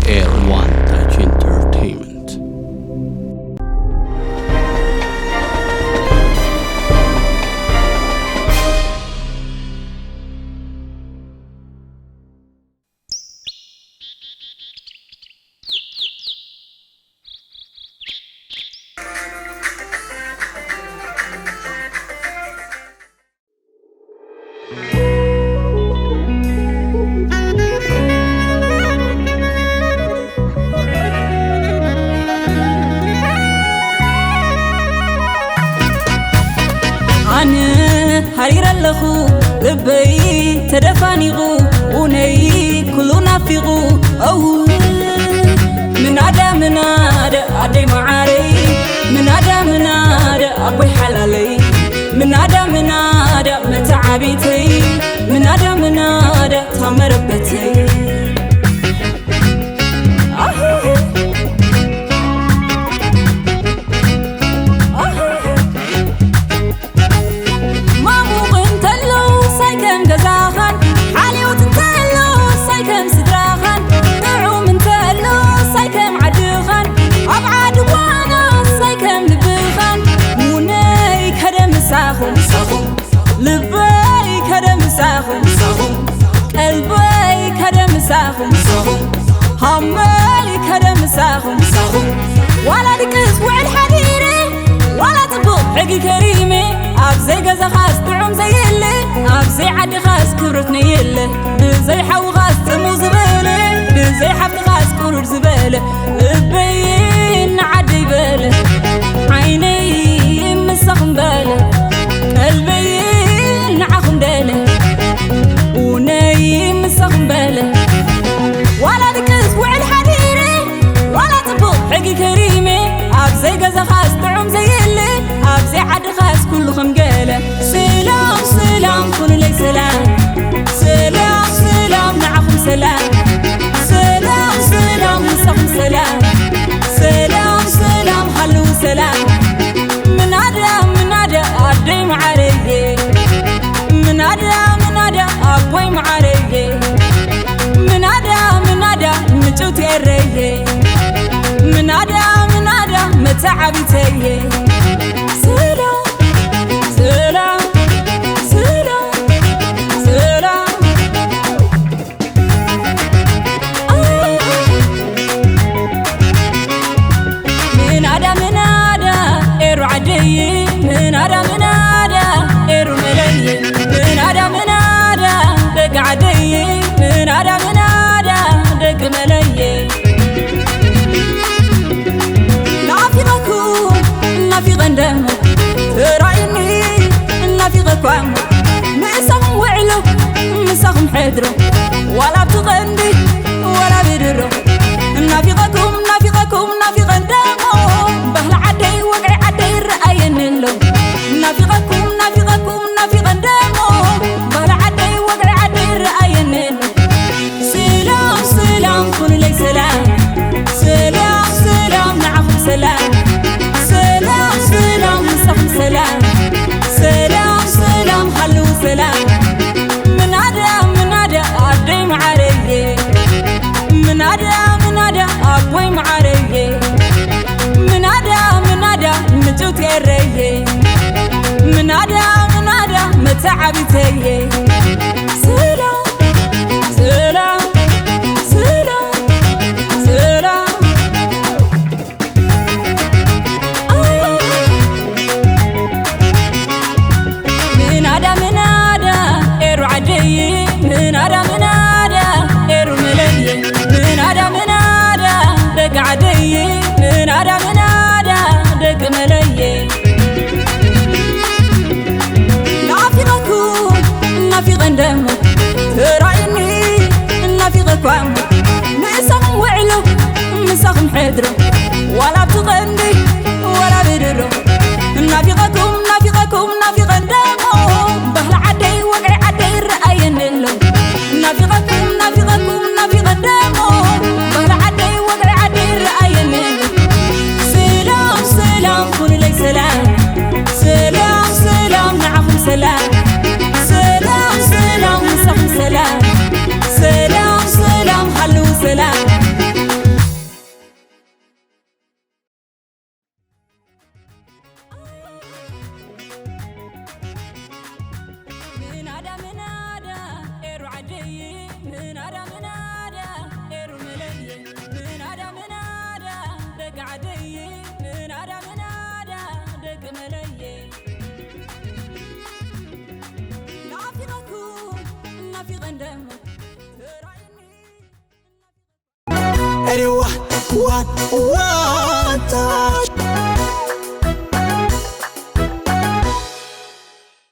Air One Touch Entertainment. حرير اللخو لبي تدفانيغو وني كلو نافيغو أو من عدامنا عدي معاري من عدامنا أبوي حلالي من عدامنا متعابيتي من عدامنا تمربتي لبي كدم ساخم قلبي كدم ساخم همي كدم ساخم ولا دكس وعد حديري ولا تبوط حقي كريمي أبزي قزا خاص طعم زي اللي أبزي عدي خاص كورتني يلي بزي حو خاص تمو زبالي بزي حفت خاص كورت زبالي لبين عدي بالي عيني مسخم بالي قلبي نعخم داله ونايم مسخم باله ولا دكس وعد حديري ولا تبوط حقي كريمي أبزي قزا خاص طعم زي اللي أبزي عد خاص كله خمقاله سلام سلام كون لي سلام سلام سلام نعخم سلام سلام سلام مسخم سلام سلام سلام حلو سلام من عدا عدي معاريه من عدا أبوي معاريه من عدا مجوتي الريه من عدا متعبتيه سلام سلام سلام سلام من عدا إيرو عدي من عدا إيرو ملي من عدا دق عدي من عدا دق ملي نافي غندم رايني نافي غكوام مسخم وعلو مسخم حدرو ولا بتغندي ولا بدرو نافي غندم بهل عدي وقعي عدي رأين اللو نافي غندم بهل عدي وقعي عدي رأين اللو سلام سلام كون لي سلام سلام سلام نعخم سلام سلام سلام مسخم سلام سلام سلام حلو سلام من عدا عدي معاريه من عدا أبوي معاريه من عدا مجوتي الريه من عدا متعبتيه سلام سلام سلام سلام من عدا إيرو عدي من عدا إيرو ملي من عدا دق عدي من عدا دق ملي نافي غندم رايني نافي غكوام مسخم وعلو مسخم حدرو ولا بتغندي ولا بدرو نافي غندم بهل عدي وقعي عدي رأين اللو نافي غندم بهل عدي وقعي عدي رأين اللو سلام سلام كون لي سلام سلام سلام نعخم سلام سلام سلام مسخم سلام سلام سلام حلو سلام وان